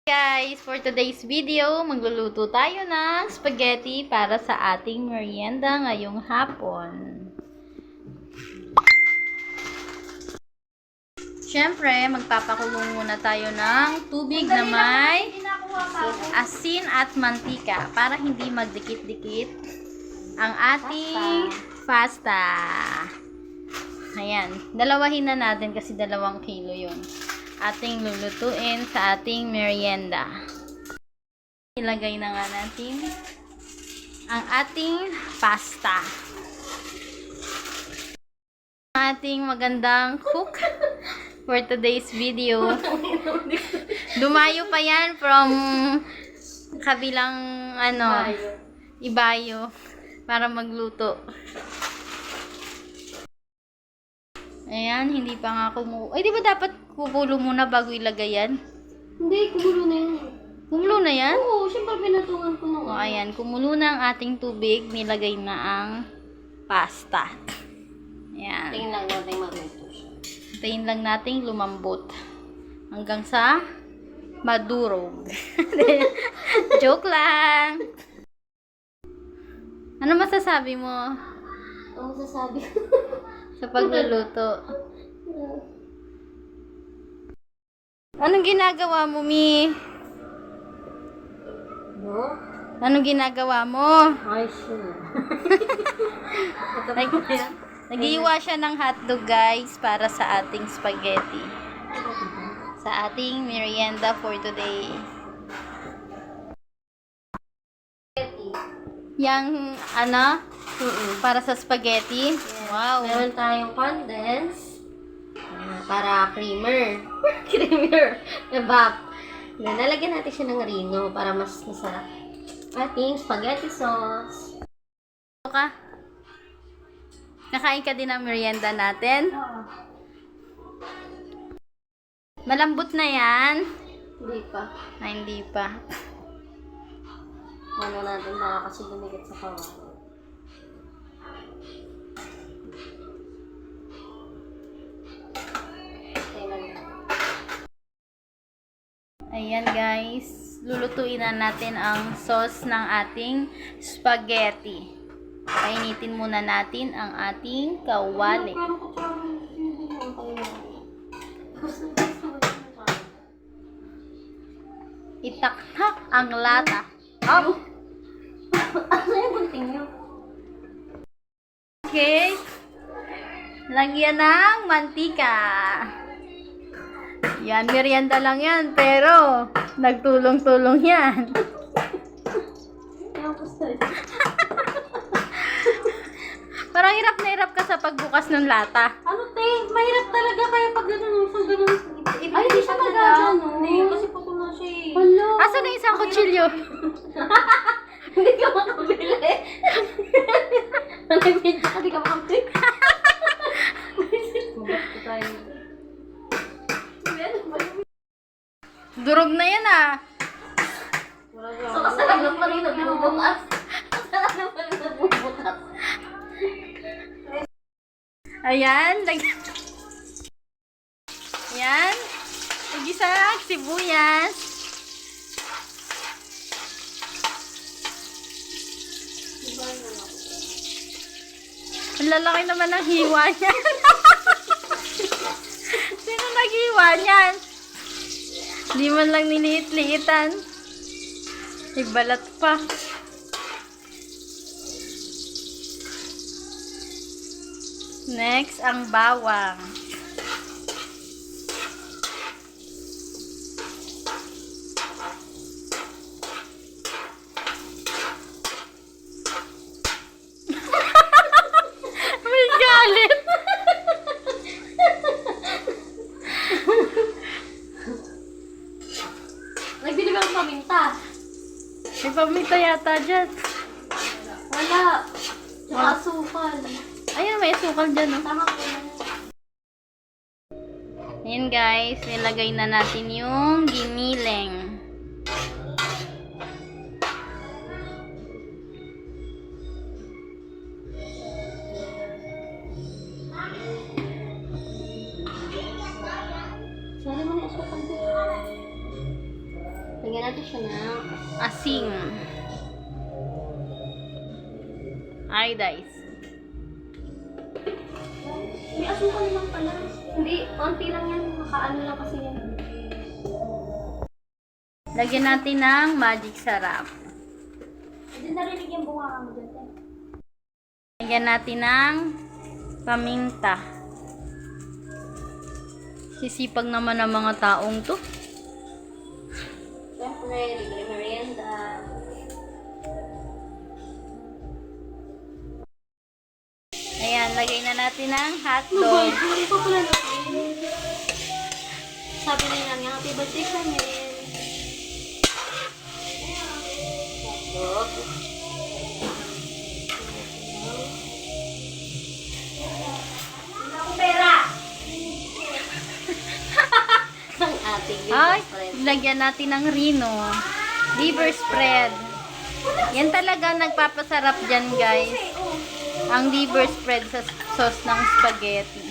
Guys, for today's video, magluluto tayo ng spaghetti para sa ating merienda ngayong hapon. Siyempre, magpapakulong muna tayo ng tubig na may asin at mantika para hindi magdikit-dikit ang ating pasta. Ayan, dalawahin na natin kasi 2 kilo yun. Ating lulutuin sa ating merienda. Ilagay na nga natin ang ating pasta. Ating magandang cook for today's video. Dumayo pa yan from kabilang Ibayo para magluto. Ayan, hindi pa nga kumulo. Ay, di ba dapat kukulo muna bago ilagay yan? Hindi, kumulo na yan. Kumulo na yan? Oo, siyempre pinatungan ko na. O, ayan, kumulo na ang ating tubig. Nilagay na ang pasta. Ayan. Tingnan lang natin maluto siya. Hintayin lang nating lumambot. Hanggang sa madurog. Joke lang! Ano masasabi mo Ang masasabi ko. sa pagluluto? Anong ginagawa mo, Mi? No? Anong ginagawa mo? Ay, sure. Nag-iiwa siya ng hotdog, guys, para sa ating spaghetti. Sa ating merienda for today. Yang, para sa spaghetti. Wow. Meron tayong condense. Para creamer. Creamer. Diba? Lalagyan natin siya ng rino para mas masarap. Ating spaghetti sauce. Ano ka? Nakain ka din ng merienda natin? Oo. Malambot na yan? Hindi pa. Ay, hindi pa. Ano natin baka kasi dumikit sa kawan. Ayan, guys. Lulutuin na natin ang sauce ng ating spaghetti. Painitin muna natin ang ating kawali. Itaktak ang lata. Ano yung bunting nyo? Okay. Lagyan ng mantika. Yan, merienda lang yan, pero nagtulong-tulong yan. Parang hirap na hirap ka sa pagbukas ng lata. Ano te? Mahirap talaga kaya pag gano'n sa gano'n. Ay, hindi siya magagano. Hindi, kasi puto na siya eh. Hello? Asan na isang kutsilyo? Hindi ka makabili. Nag-video ka, hindi ka makabili. Durog na yan ah. So, kasarap lang pa rin nagbubukas. Kasarap lang pa rin nagbubukas. Ayan. Ayan. Igisa sibuyas. Ang lalaki naman ng hiwa niyan. Sino naghiwa niyan? Di man lang niliit-liitan. Ibalat pa. Next, ang bawang. May galit. Nagbili ba ng paminta? May paminta yata dyan. Wala. Tsaka asukal. Ayun, may sukal dyan, no? Tama ko na. Ayan, guys. Nilagay na natin yung giniling. Lagyan natin siya ng Asing. Iodize. may asukal naman pala. Hindi, konti lang yan. Makaano lang kasi yan. Lagyan natin ng magic sarap. Hindi narinig yung bunga mo dyan. Lagyan natin ng paminta. Sisipag naman ng mga taong to. Siyempre, libre merienda. Ayan, lagay na natin ng Ano hotdog. Hindi pa pala natin. Sabi na yun nga, happy birthday sa amin. Hotdog. Wala akong pera! Ang ating Ay, libre friend. lagyan natin ng Rino. Liver spread. Yan talaga nagpapasarap dyan, guys. Ang liver spread sa sauce ng spaghetti.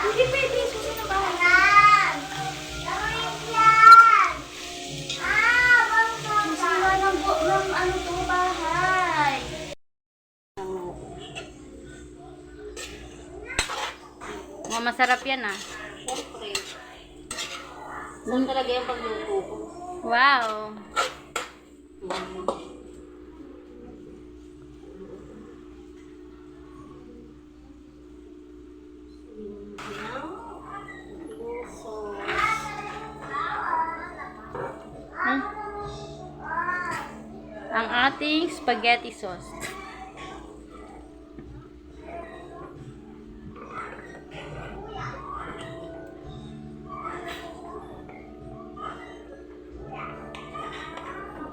Hindi pwede, susunod na bahay. Susunod ng ano to bahay. Mga masarap yan, ah. Siyempre. Saan talaga yung pagluto ko? Wow. Hmm? Ang ating spaghetti sauce.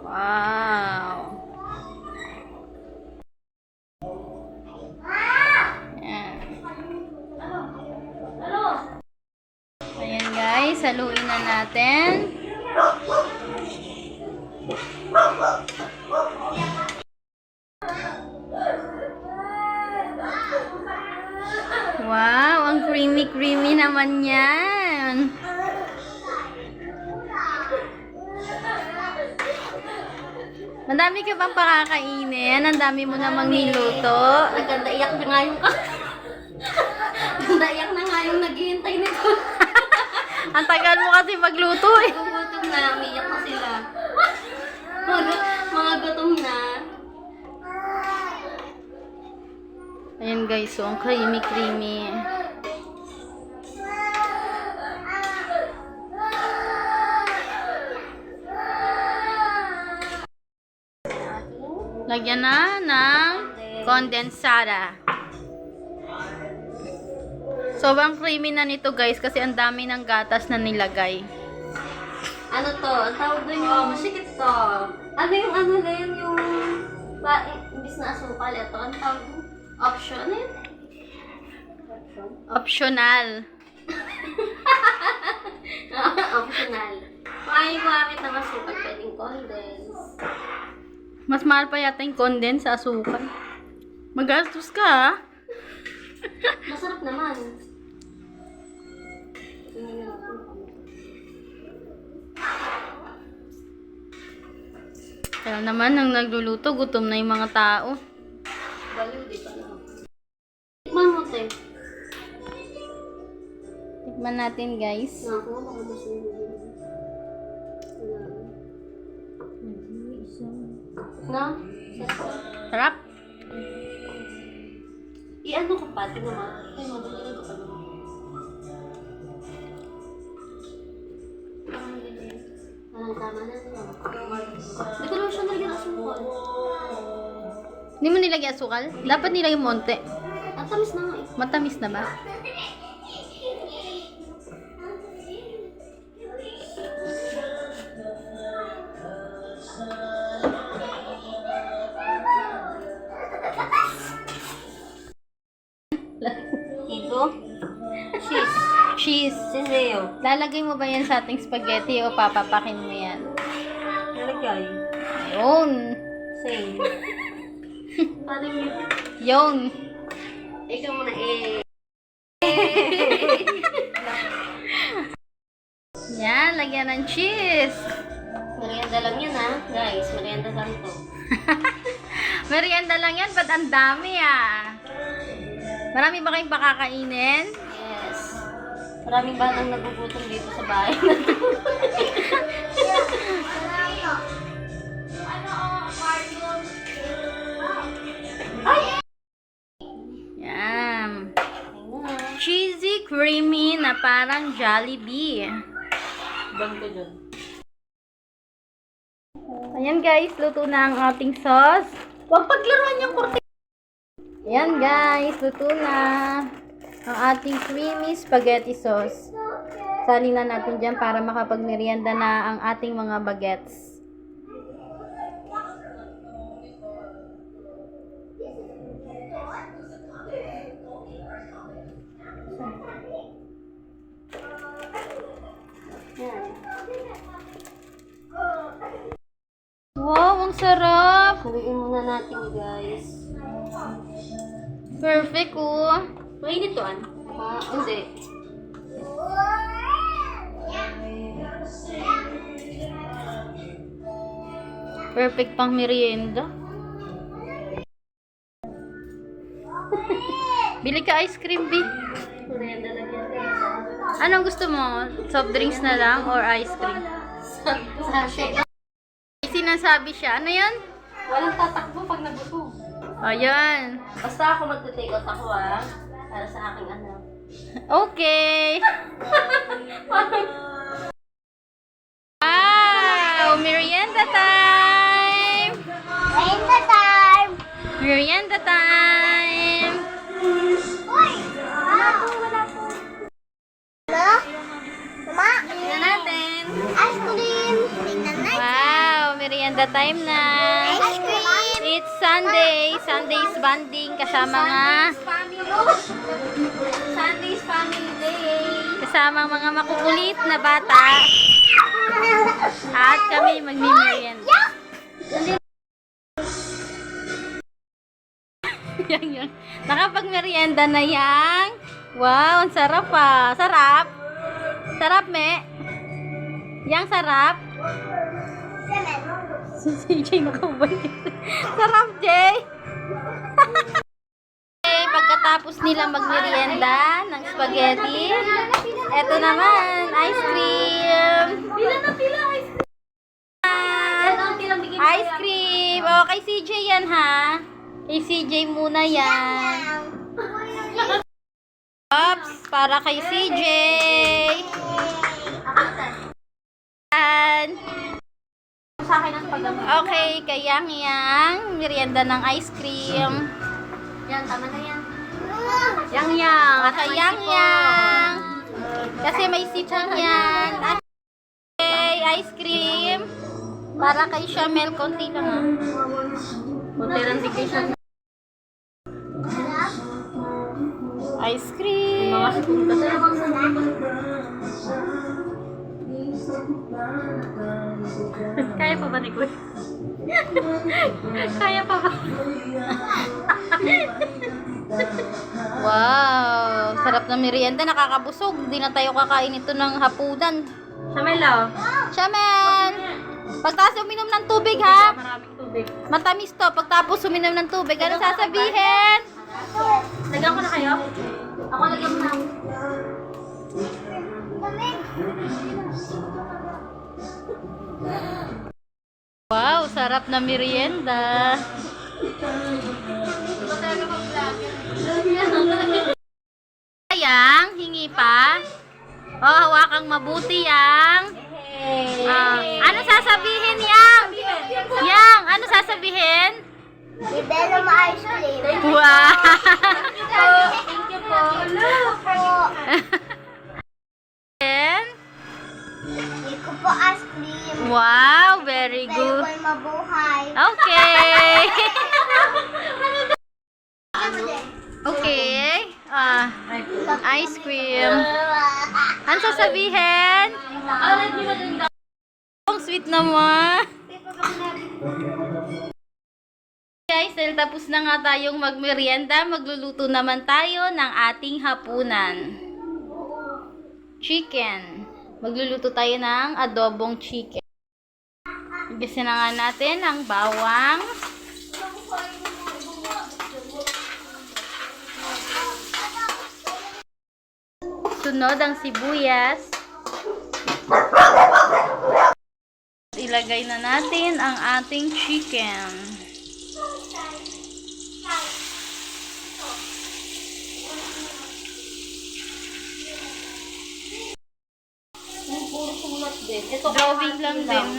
Wow. Ayan. Ayan guys, haluin na natin. Wow, ang creamy-creamy naman yan. Madami ka bang pakakainin? Ang dami mo namang niluto. Naganda iyak na nga yung Naganda iyak na nga yung naghihintay nito. Ang tagal mo kasi magluto eh. Gugutom na, umiyak na sila. Mga gutom na. Ayan guys, so ang creamy-creamy. Lagyan na ng kondensada. Sobrang creamy na nito guys kasi ang dami ng gatas na nilagay. Ano to? Ang tawag doon yung masikip to. Ano yung ano na yun yung imbis na asukal ito. Ang tawag doon? Option na yun? Optional. Optional. Kung ayaw gumamit ng asukal, pwedeng condense. Mas mahal pa yata yung condense sa asukal. Magastos ka ha? Masarap naman. Kaya naman, nang nagluluto, gutom na yung mga tao. Baliw, di ba? Tikman mo, te. Tikman natin guys. Naku, baka masunod. No? Sarap. I-ano ko pa, tingnan mo. Tingnan mo, tingnan ko pa naman. Tama na. Hindi ko naman siya nalagyan asukal. Hindi mo nilagyan asukal? Dapat nilagyan monte. Ang tamis na nga eh. Matamis na ba? Ito? Cheese. Cheese. Siseo. Lalagay mo ba yan sa ating spaghetti o papapakin mo yan? Nalagay. Yun. Same. Paano yun? Yun. Ikaw muna eh. Yan, lagyan ng cheese. Merienda lang yan ha, guys. Merienda lang to. Merienda lang yan, ba't ang dami ah? Marami ba kayong pakakainin? Yes. Maraming batang nagugutom dito sa bahay na to. Yan. Cheesy, creamy na parang Jollibee. Bang ko dyan. Ayan guys, luto na ang ating sauce. Huwag paglaruan yung kurti. Ayan guys, luto na ang ating creamy spaghetti sauce. Salin na natin dyan para makapagmerienda na ang ating mga bagets. Yan. Wow, ang sarap! Haluin muna natin, guys. Perfect oh! Mainit to, an? Hindi. Perfect pang merienda. Bili ka ice cream, B. Merienda lang yan, guys. Anong gusto mo? Soft drinks na lang or ice cream? Sachet. Sinasabi siya. Ano yan? Walang tatakbo pag nabusog. Ayan. Basta ako magte-take out ako, para sa aking anak. Okay. Wow! Merienda time! Merienda time! Merienda time! Uy! Wala po, wala po. Hello? Mama? Tingnan natin. Ice cream! Tingnan natin. Wow! Merienda time na. Ice cream! It's Sunday. Sunday's bonding kasama nga. Sunday's Family Day! Kasama ang mga makukulit na bata. At kami magmi-merienda. Yan. Nakapag-merienda na yang. Wow, ang sarap pa. Sarap. Sarap, me. Yang sarap. Si Jay nakabalik. Sarap, Jay. Okay, pagkatapos nila magmerienda ng spaghetti, eto naman, ice cream. Pila na pila ice cream! Ice cream. O, kay CJ yan, ha? Kay CJ muna yan. Oops, para kay CJ. Yan. Sa akin ang paggamit. Okay, kay Yang, merienda ng ice cream. Yan, tama na yan. Yang. Kay Yang. Kasi may sipon yan. At okay, ice cream. Para kay Shamel, konti lang ah. Buti lang di kayo siya. Ice cream. Mga spoon kasi. Kaya pa ba ni Kuya? Kaya pa ba? Wow! Sarap na merienda. Nakakabusog. Hindi na tayo kakain ito ng hapunan. Shamelo. Shaman! Pagtapos uminom ng tubig, ha? Maraming tubig. Matamis to. Pagtapos uminom ng tubig, ano sasabihin? Lagyan ko na kayo? Ako lagyan mo na. Wow! Sarap na merienda. Yang, hingi pa. Oh, hawakang mabuti, Yang. Ano sasabihin, Yang? Yang, ano sasabihin? Bibelo mo ice cream. Wow! Thank you po. Hello po. And, Hindi ko po ice cream. wow, very Pero good. ko'y mabuhay. Okay. Okay. Ice cream. Ano sasabihin? Ang sweet naman. Guys, dahil tapos na nga tayong magmerienda, magluluto naman tayo ng ating hapunan. Chicken. Magluluto tayo ng adobong chicken. Gisa na nga natin ang bawang. Sunod ang sibuyas. Ilagay na natin ang ating chicken. Puro sulat din. Ito Drawing lang din.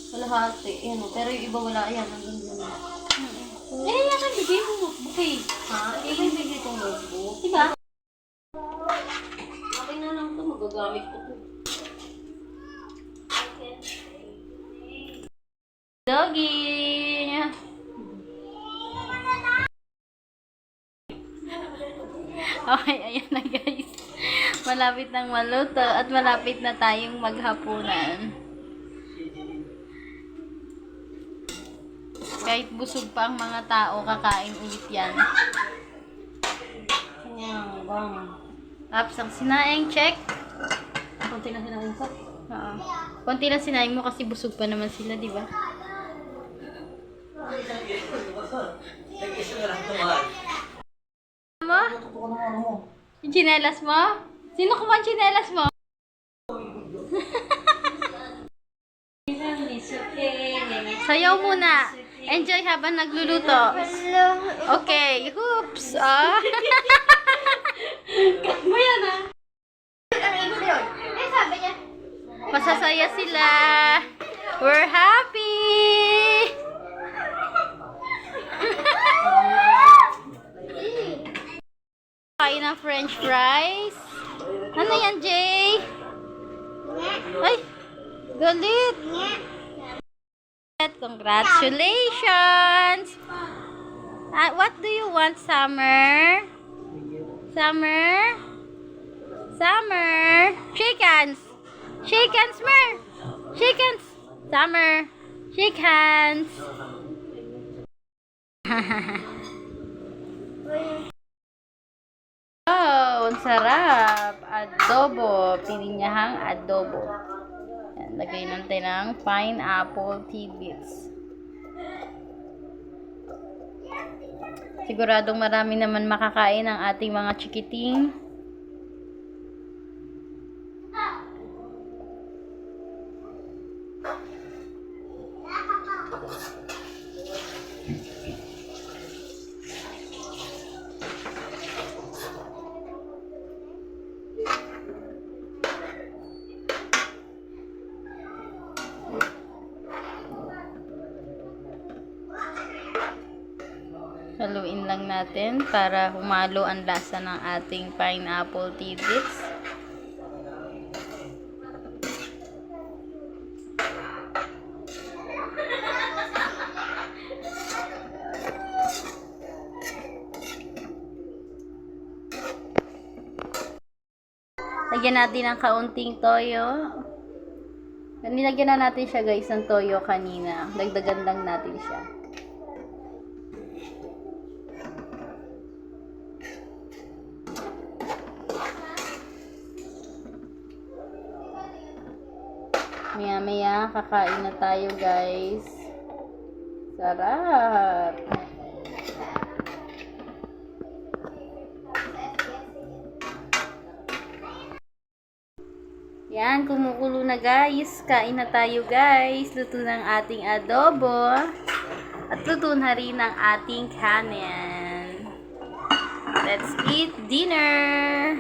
Kalahati. Ayan, pero yung iba wala. Ayan, hanggang dun. Eh, yan ang bigay mo notebook eh. Ha? Iba yung bigay kong notebook. Diba? Okay na lang ito. Magagamit ko ito. Doggy! Okay, ayan na guys. Malapit nang maluto at malapit na tayong maghapunan. Kahit busog pa ang mga tao, kakain ulit yan. Ayan, bang. Tapos ang sinaing, check. Kunti na sinabi ko. Oo. Konti lang sinaing mo kasi busog pa naman sila, di ba? Mo? Yung chinelas mo? Sino kumuha ang chinelas mo? Sayaw muna. Enjoy habang nagluluto. Okay. Hoops. Ah. Mo yan ah. Masasaya sila. We're happy. Kain ng french fries. Ano yan, Jay? Ay, galit. Congratulations. What do you want, Summer? Summer? Summer? Shake hands. Shake hands, Mer. Shake hands. Summer. Shake hands. Oh, ang sarap. Adobo. Pininyahang adobo. Yan, lagay natin ng pineapple tidbits. Siguradong marami naman makakain ang ating mga chikiting. Haluin lang natin para humalo ang lasa ng ating pineapple tidbits. Lagyan natin ng kaunting toyo. Nilagyan na natin siya guys ng toyo kanina. Dagdagan lang natin siya. Maya-maya, kakain na tayo guys. Sarap! Yan, kumukulo na guys. Kain na tayo guys. Luto ng ating adobo. At luto na rin ang ating kanin. Let's eat dinner!